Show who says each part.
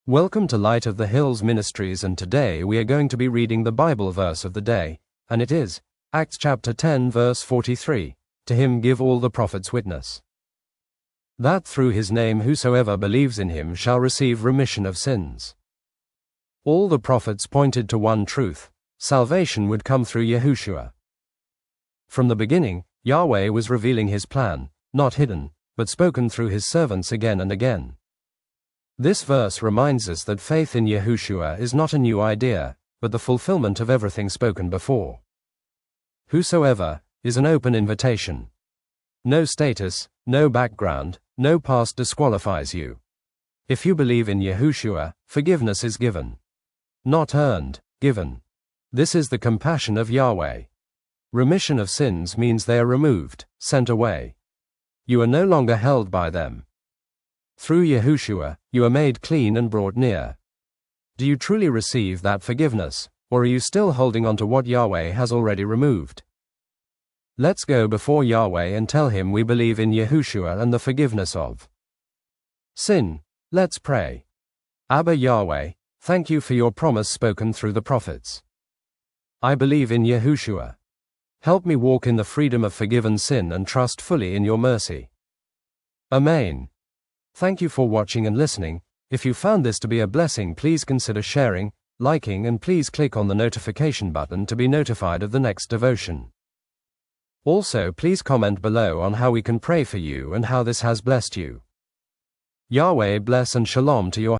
Speaker 1: Welcome to Light of the Hills Ministries, and today we are going to be reading the Bible verse of the day, and it is Acts chapter 10 verse 43. To him give all the prophets witness, that through his name whosoever believes in him shall receive remission of sins. All the prophets pointed to one truth: salvation would come through Yahushua. From the beginning, Yahweh was revealing his plan, not hidden, but spoken through his servants again and again. This verse reminds us that faith in Yahushua is not a new idea, but the fulfillment of everything spoken before. Whosoever is an open invitation. No status, no background, no past disqualifies you. If you believe in Yahushua, forgiveness is given. Not earned, given. This is the compassion of Yahweh. Remission of sins means they are removed, sent away. You are no longer held by them. Through Yahushua, you are made clean and brought near. Do you truly receive that forgiveness, or are you still holding on to what Yahweh has already removed? Let's go before Yahweh and tell him we believe in Yahushua and the forgiveness of sin. Let's pray. Abba Yahweh, thank you for your promise spoken through the prophets. I believe in Yahushua. Help me walk in the freedom of forgiven sin and trust fully in your mercy. Amen. Thank you for watching and listening. If you found this to be a blessing, please consider sharing, liking, and please click on the notification button to be notified of the next devotion. Also, please comment below on how we can pray for you and how this has blessed you. Yahweh bless and shalom to your